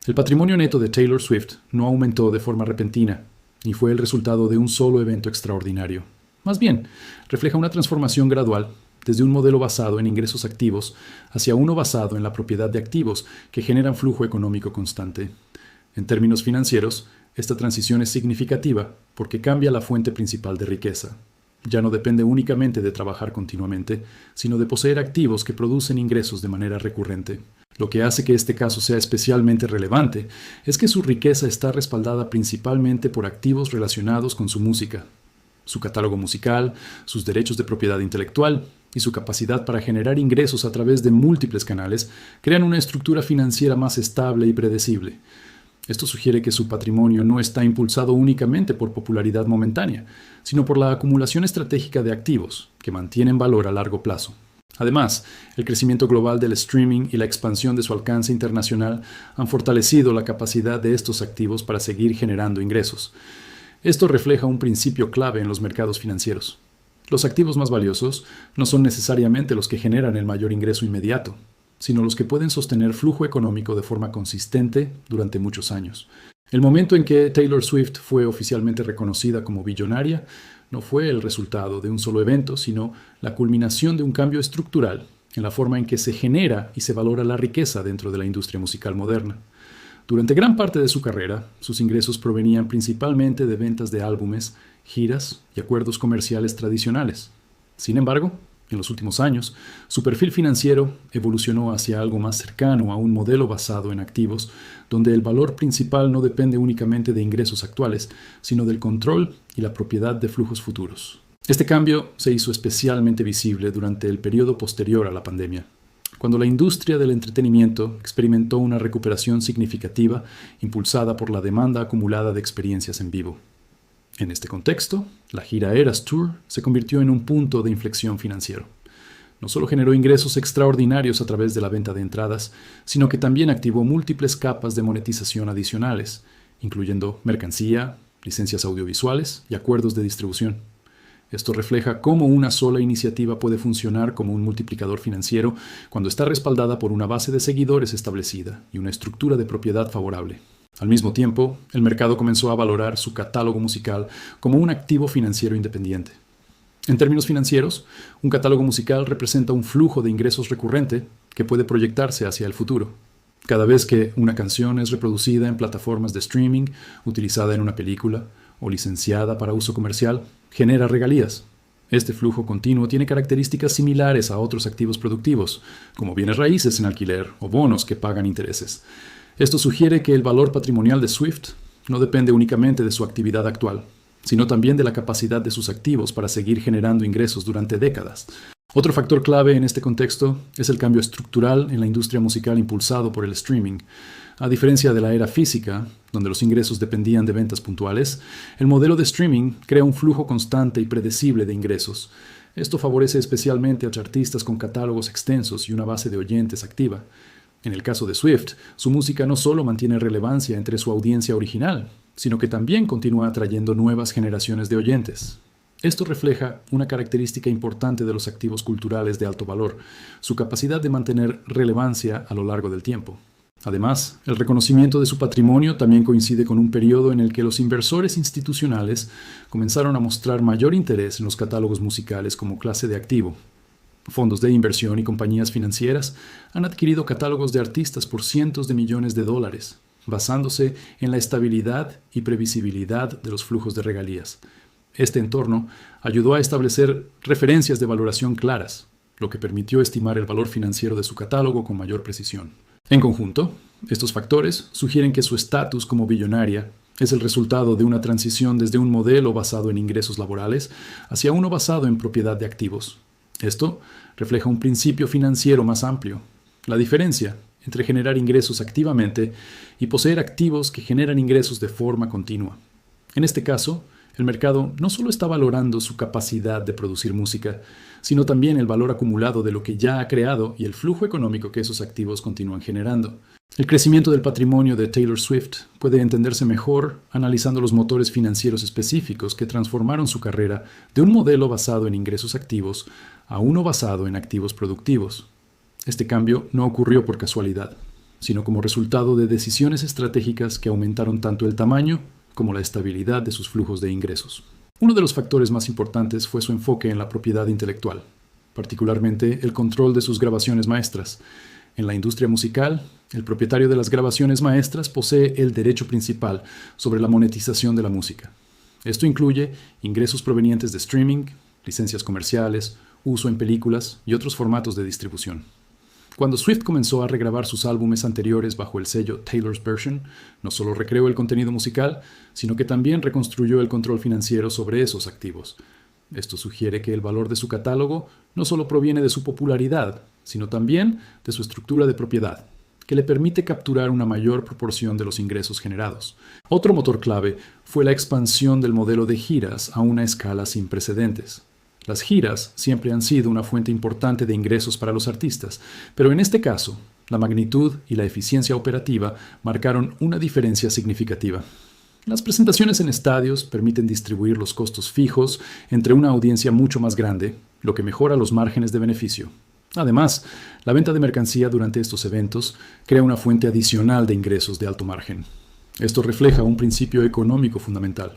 El patrimonio neto de Taylor Swift no aumentó de forma repentina, ni fue el resultado de un solo evento extraordinario. Más bien, refleja una transformación gradual desde un modelo basado en ingresos activos hacia uno basado en la propiedad de activos que generan flujo económico constante. En términos financieros, esta transición es significativa porque cambia la fuente principal de riqueza. Ya no depende únicamente de trabajar continuamente, sino de poseer activos que producen ingresos de manera recurrente. Lo que hace que este caso sea especialmente relevante es que su riqueza está respaldada principalmente por activos relacionados con su música. Su catálogo musical, sus derechos de propiedad intelectual y su capacidad para generar ingresos a través de múltiples canales crean una estructura financiera más estable y predecible. Esto sugiere que su patrimonio no está impulsado únicamente por popularidad momentánea, sino por la acumulación estratégica de activos que mantienen valor a largo plazo. Además, el crecimiento global del streaming y la expansión de su alcance internacional han fortalecido la capacidad de estos activos para seguir generando ingresos. Esto refleja un principio clave en los mercados financieros. Los activos más valiosos no son necesariamente los que generan el mayor ingreso inmediato, sino los que pueden sostener flujo económico de forma consistente durante muchos años. El momento en que Taylor Swift fue oficialmente reconocida como billonaria no fue el resultado de un solo evento, sino la culminación de un cambio estructural en la forma en que se genera y se valora la riqueza dentro de la industria musical moderna. Durante gran parte de su carrera, sus ingresos provenían principalmente de ventas de álbumes, giras y acuerdos comerciales tradicionales. Sin embargo, en los últimos años, su perfil financiero evolucionó hacia algo más cercano a un modelo basado en activos, donde el valor principal no depende únicamente de ingresos actuales, sino del control y la propiedad de flujos futuros. Este cambio se hizo especialmente visible durante el periodo posterior a la pandemia, cuando la industria del entretenimiento experimentó una recuperación significativa impulsada por la demanda acumulada de experiencias en vivo. En este contexto, la gira Eras Tour se convirtió en un punto de inflexión financiero. No solo generó ingresos extraordinarios a través de la venta de entradas, sino que también activó múltiples capas de monetización adicionales, incluyendo mercancía, licencias audiovisuales y acuerdos de distribución. Esto refleja cómo una sola iniciativa puede funcionar como un multiplicador financiero cuando está respaldada por una base de seguidores establecida y una estructura de propiedad favorable. Al mismo tiempo, el mercado comenzó a valorar su catálogo musical como un activo financiero independiente. En términos financieros, un catálogo musical representa un flujo de ingresos recurrente que puede proyectarse hacia el futuro. Cada vez que una canción es reproducida en plataformas de streaming, utilizada en una película o licenciada para uso comercial, genera regalías. Este flujo continuo tiene características similares a otros activos productivos, como bienes raíces en alquiler o bonos que pagan intereses. Esto sugiere que el valor patrimonial de Swift no depende únicamente de su actividad actual, sino también de la capacidad de sus activos para seguir generando ingresos durante décadas. Otro factor clave en este contexto es el cambio estructural en la industria musical impulsado por el streaming. A diferencia de la era física, donde los ingresos dependían de ventas puntuales, el modelo de streaming crea un flujo constante y predecible de ingresos. Esto favorece especialmente a artistas con catálogos extensos y una base de oyentes activa. En el caso de Swift, su música no solo mantiene relevancia entre su audiencia original, sino que también continúa atrayendo nuevas generaciones de oyentes. Esto refleja una característica importante de los activos culturales de alto valor, su capacidad de mantener relevancia a lo largo del tiempo. Además, el reconocimiento de su patrimonio también coincide con un periodo en el que los inversores institucionales comenzaron a mostrar mayor interés en los catálogos musicales como clase de activo. Fondos de inversión y compañías financieras han adquirido catálogos de artistas por cientos de millones de dólares, basándose en la estabilidad y previsibilidad de los flujos de regalías. Este entorno ayudó a establecer referencias de valoración claras, lo que permitió estimar el valor financiero de su catálogo con mayor precisión. En conjunto, estos factores sugieren que su estatus como billonaria es el resultado de una transición desde un modelo basado en ingresos laborales hacia uno basado en propiedad de activos. Esto refleja un principio financiero más amplio, la diferencia entre generar ingresos activamente y poseer activos que generan ingresos de forma continua. En este caso, el mercado no solo está valorando su capacidad de producir música, sino también el valor acumulado de lo que ya ha creado y el flujo económico que esos activos continúan generando. El crecimiento del patrimonio de Taylor Swift puede entenderse mejor analizando los motores financieros específicos que transformaron su carrera de un modelo basado en ingresos activos a uno basado en activos productivos. Este cambio no ocurrió por casualidad. sino como resultado de decisiones estratégicas que aumentaron tanto el tamaño como la estabilidad de sus flujos de ingresos. Uno de los factores más importantes fue su enfoque en la propiedad intelectual, particularmente el control de sus grabaciones maestras. En la industria musical, el propietario de las grabaciones maestras posee el derecho principal sobre la monetización de la música. Esto incluye ingresos provenientes de streaming, licencias comerciales, uso en películas y otros formatos de distribución. Cuando Swift comenzó a regrabar sus álbumes anteriores bajo el sello Taylor's Version, no solo recreó el contenido musical, sino que también reconstruyó el control financiero sobre esos activos. Esto sugiere que el valor de su catálogo no solo proviene de su popularidad, sino también de su estructura de propiedad, que le permite capturar una mayor proporción de los ingresos generados. Otro motor clave fue la expansión del modelo de giras a una escala sin precedentes. Las giras siempre han sido una fuente importante de ingresos para los artistas, pero en este caso, la magnitud y la eficiencia operativa marcaron una diferencia significativa. Las presentaciones en estadios permiten distribuir los costos fijos entre una audiencia mucho más grande, lo que mejora los márgenes de beneficio. Además, la venta de mercancía durante estos eventos crea una fuente adicional de ingresos de alto margen. Esto refleja un principio económico fundamental.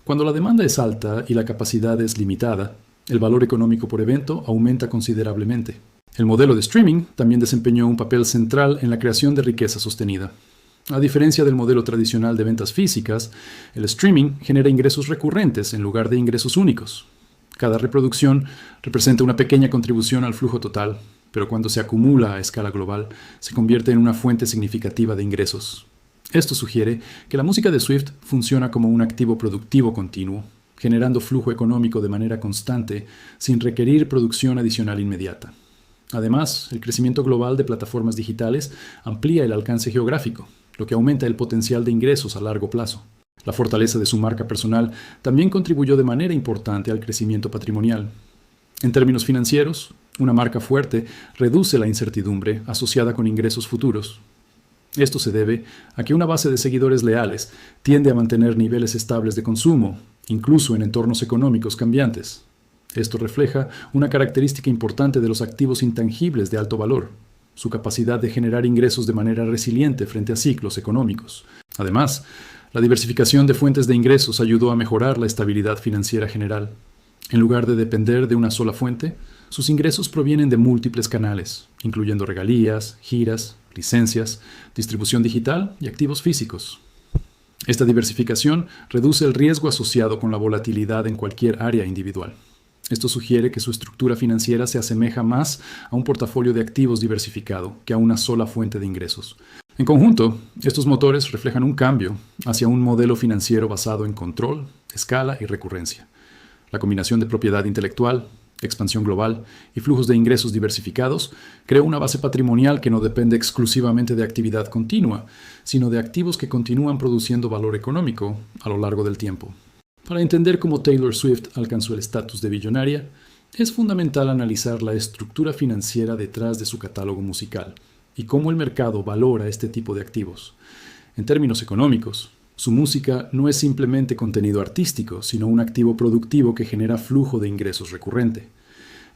Cuando la demanda es alta y la capacidad es limitada, el valor económico por evento aumenta considerablemente. El modelo de streaming también desempeñó un papel central en la creación de riqueza sostenida. A diferencia del modelo tradicional de ventas físicas, el streaming genera ingresos recurrentes en lugar de ingresos únicos. Cada reproducción representa una pequeña contribución al flujo total, pero cuando se acumula a escala global, se convierte en una fuente significativa de ingresos. Esto sugiere que la música de Swift funciona como un activo productivo continuo, generando flujo económico de manera constante sin requerir producción adicional inmediata. Además, el crecimiento global de plataformas digitales amplía el alcance geográfico, lo que aumenta el potencial de ingresos a largo plazo. La fortaleza de su marca personal también contribuyó de manera importante al crecimiento patrimonial. En términos financieros, una marca fuerte reduce la incertidumbre asociada con ingresos futuros. Esto se debe a que una base de seguidores leales tiende a mantener niveles estables de consumo, incluso en entornos económicos cambiantes. Esto refleja una característica importante de los activos intangibles de alto valor, su capacidad de generar ingresos de manera resiliente frente a ciclos económicos. Además, la diversificación de fuentes de ingresos ayudó a mejorar la estabilidad financiera general. En lugar de depender de una sola fuente, sus ingresos provienen de múltiples canales, incluyendo regalías, giras, licencias, distribución digital y activos físicos. Esta diversificación reduce el riesgo asociado con la volatilidad en cualquier área individual. Esto sugiere que su estructura financiera se asemeja más a un portafolio de activos diversificado que a una sola fuente de ingresos. En conjunto, estos motores reflejan un cambio hacia un modelo financiero basado en control, escala y recurrencia. La combinación de propiedad intelectual, expansión global y flujos de ingresos diversificados creó una base patrimonial que no depende exclusivamente de actividad continua, sino de activos que continúan produciendo valor económico a lo largo del tiempo. Para entender cómo Taylor Swift alcanzó el estatus de billonaria, es fundamental analizar la estructura financiera detrás de su catálogo musical y cómo el mercado valora este tipo de activos. En términos económicos, su música no es simplemente contenido artístico, sino un activo productivo que genera flujo de ingresos recurrente.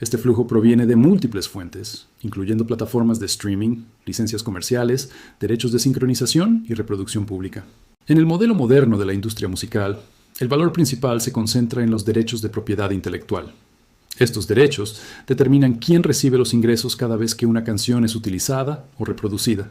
Este flujo proviene de múltiples fuentes, incluyendo plataformas de streaming, licencias comerciales, derechos de sincronización y reproducción pública. En el modelo moderno de la industria musical, el valor principal se concentra en los derechos de propiedad intelectual. Estos derechos determinan quién recibe los ingresos cada vez que una canción es utilizada o reproducida.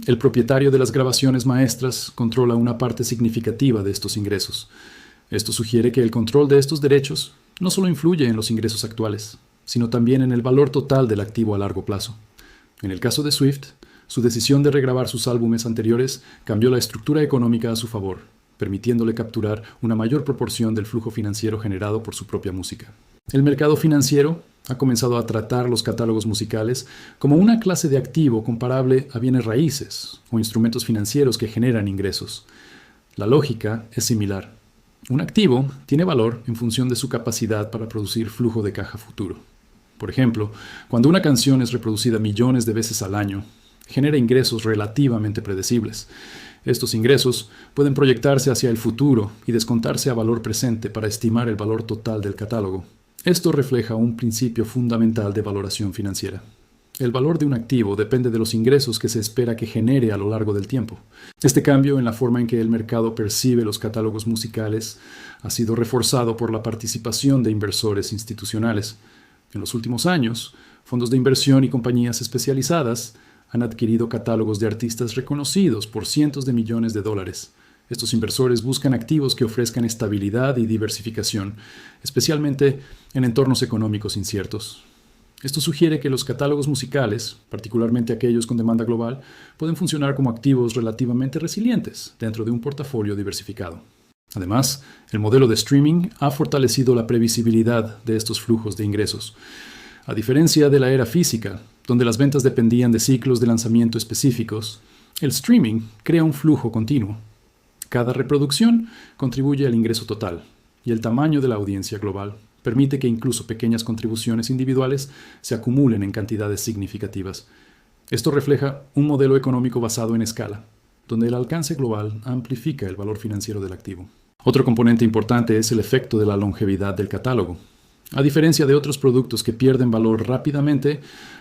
El propietario de las grabaciones maestras controla una parte significativa de estos ingresos. Esto sugiere que el control de estos derechos no solo influye en los ingresos actuales, sino también en el valor total del activo a largo plazo. En el caso de Swift, su decisión de regrabar sus álbumes anteriores cambió la estructura económica a su favor, permitiéndole capturar una mayor proporción del flujo financiero generado por su propia música. El mercado financiero ha comenzado a tratar los catálogos musicales como una clase de activo comparable a bienes raíces o instrumentos financieros que generan ingresos. La lógica es similar. Un activo tiene valor en función de su capacidad para producir flujo de caja futuro. Por ejemplo, cuando una canción es reproducida millones de veces al año, genera ingresos relativamente predecibles. Estos ingresos pueden proyectarse hacia el futuro y descontarse a valor presente para estimar el valor total del catálogo. Esto refleja un principio fundamental de valoración financiera. El valor de un activo depende de los ingresos que se espera que genere a lo largo del tiempo. Este cambio en la forma en que el mercado percibe los catálogos musicales ha sido reforzado por la participación de inversores institucionales. En los últimos años, fondos de inversión y compañías especializadas han adquirido catálogos de artistas reconocidos por cientos de millones de dólares. Estos inversores buscan activos que ofrezcan estabilidad y diversificación, especialmente en entornos económicos inciertos. Esto sugiere que los catálogos musicales, particularmente aquellos con demanda global, pueden funcionar como activos relativamente resilientes dentro de un portafolio diversificado. Además, el modelo de streaming ha fortalecido la previsibilidad de estos flujos de ingresos. A diferencia de la era física, donde las ventas dependían de ciclos de lanzamiento específicos, el streaming crea un flujo continuo. Cada reproducción contribuye al ingreso total, y el tamaño de la audiencia global permite que incluso pequeñas contribuciones individuales se acumulen en cantidades significativas. Esto refleja un modelo económico basado en escala, donde el alcance global amplifica el valor financiero del activo. Otro componente importante es el efecto de la longevidad del catálogo. A diferencia de otros productos que pierden valor rápidamente,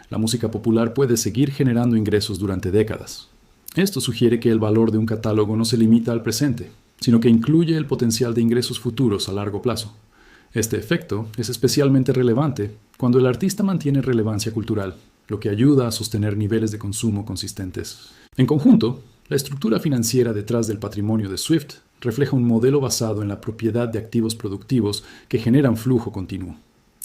la música popular puede seguir generando ingresos durante décadas. Esto sugiere que el valor de un catálogo no se limita al presente, sino que incluye el potencial de ingresos futuros a largo plazo. Este efecto es especialmente relevante cuando el artista mantiene relevancia cultural, lo que ayuda a sostener niveles de consumo consistentes. En conjunto, la estructura financiera detrás del patrimonio de Swift refleja un modelo basado en la propiedad de activos productivos que generan flujo continuo.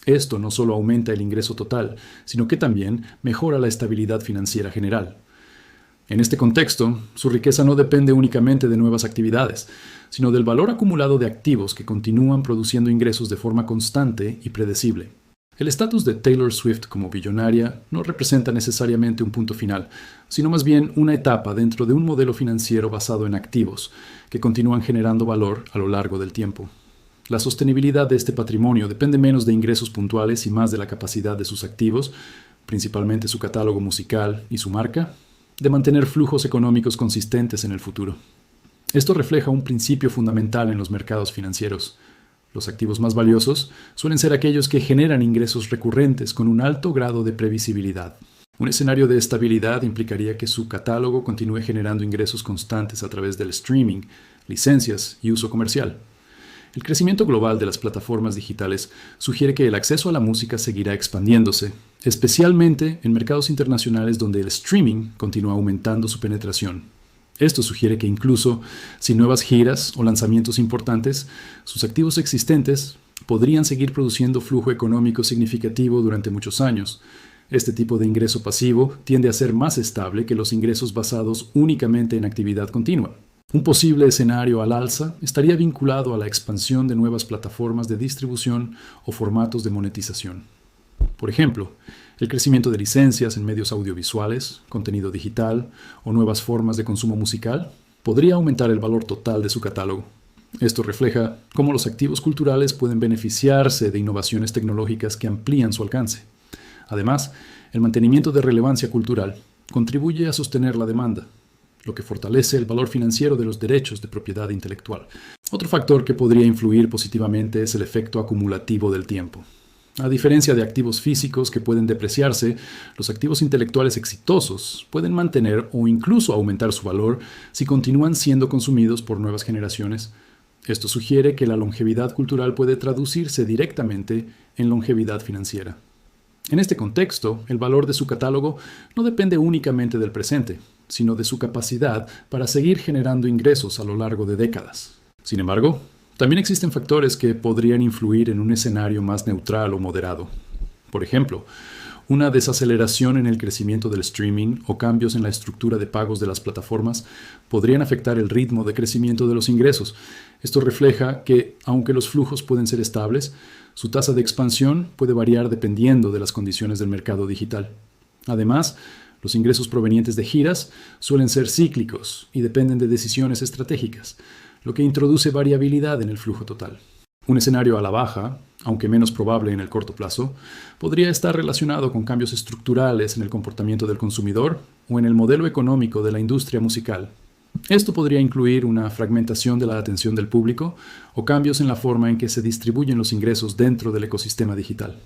Esto no solo aumenta el ingreso total, sino que también mejora la estabilidad financiera general. En este contexto, su riqueza no depende únicamente de nuevas actividades, sino del valor acumulado de activos que continúan produciendo ingresos de forma constante y predecible. El estatus de Taylor Swift como billonaria no representa necesariamente un punto final, sino más bien una etapa dentro de un modelo financiero basado en activos, que continúan generando valor a lo largo del tiempo. La sostenibilidad de este patrimonio depende menos de ingresos puntuales y más de la capacidad de sus activos, principalmente su catálogo musical y su marca, de mantener flujos económicos consistentes en el futuro. Esto refleja un principio fundamental en los mercados financieros. Los activos más valiosos suelen ser aquellos que generan ingresos recurrentes con un alto grado de previsibilidad. Un escenario de estabilidad implicaría que su catálogo continúe generando ingresos constantes a través del streaming, licencias y uso comercial. El crecimiento global de las plataformas digitales sugiere que el acceso a la música seguirá expandiéndose, especialmente en mercados internacionales donde el streaming continúa aumentando su penetración. Esto sugiere que incluso sin nuevas giras o lanzamientos importantes, sus activos existentes podrían seguir produciendo flujo económico significativo durante muchos años. Este tipo de ingreso pasivo tiende a ser más estable que los ingresos basados únicamente en actividad continua. Un posible escenario al alza estaría vinculado a la expansión de nuevas plataformas de distribución o formatos de monetización. Por ejemplo, el crecimiento de licencias en medios audiovisuales, contenido digital o nuevas formas de consumo musical podría aumentar el valor total de su catálogo. Esto refleja cómo los activos culturales pueden beneficiarse de innovaciones tecnológicas que amplían su alcance. Además, el mantenimiento de relevancia cultural contribuye a sostener la demanda, lo que fortalece el valor financiero de los derechos de propiedad intelectual. Otro factor que podría influir positivamente es el efecto acumulativo del tiempo. A diferencia de activos físicos que pueden depreciarse, los activos intelectuales exitosos pueden mantener o incluso aumentar su valor si continúan siendo consumidos por nuevas generaciones. Esto sugiere que la longevidad cultural puede traducirse directamente en longevidad financiera. En este contexto, el valor de su catálogo no depende únicamente del presente, sino de su capacidad para seguir generando ingresos a lo largo de décadas. Sin embargo, también existen factores que podrían influir en un escenario más neutral o moderado. Por ejemplo, una desaceleración en el crecimiento del streaming o cambios en la estructura de pagos de las plataformas podrían afectar el ritmo de crecimiento de los ingresos. Esto refleja que, aunque los flujos pueden ser estables, su tasa de expansión puede variar dependiendo de las condiciones del mercado digital. Además, los ingresos provenientes de giras suelen ser cíclicos y dependen de decisiones estratégicas, lo que introduce variabilidad en el flujo total. Un escenario a la baja, aunque menos probable en el corto plazo, podría estar relacionado con cambios estructurales en el comportamiento del consumidor o en el modelo económico de la industria musical. Esto podría incluir una fragmentación de la atención del público o cambios en la forma en que se distribuyen los ingresos dentro del ecosistema digital.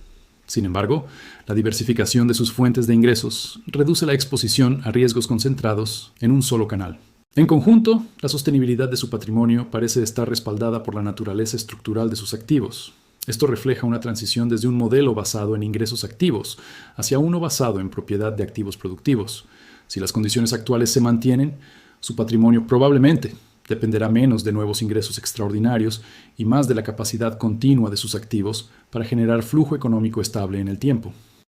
Sin embargo, la diversificación de sus fuentes de ingresos reduce la exposición a riesgos concentrados en un solo canal. En conjunto, la sostenibilidad de su patrimonio parece estar respaldada por la naturaleza estructural de sus activos. Esto refleja una transición desde un modelo basado en ingresos activos hacia uno basado en propiedad de activos productivos. Si las condiciones actuales se mantienen, su patrimonio probablemente dependerá menos de nuevos ingresos extraordinarios y más de la capacidad continua de sus activos para generar flujo económico estable en el tiempo.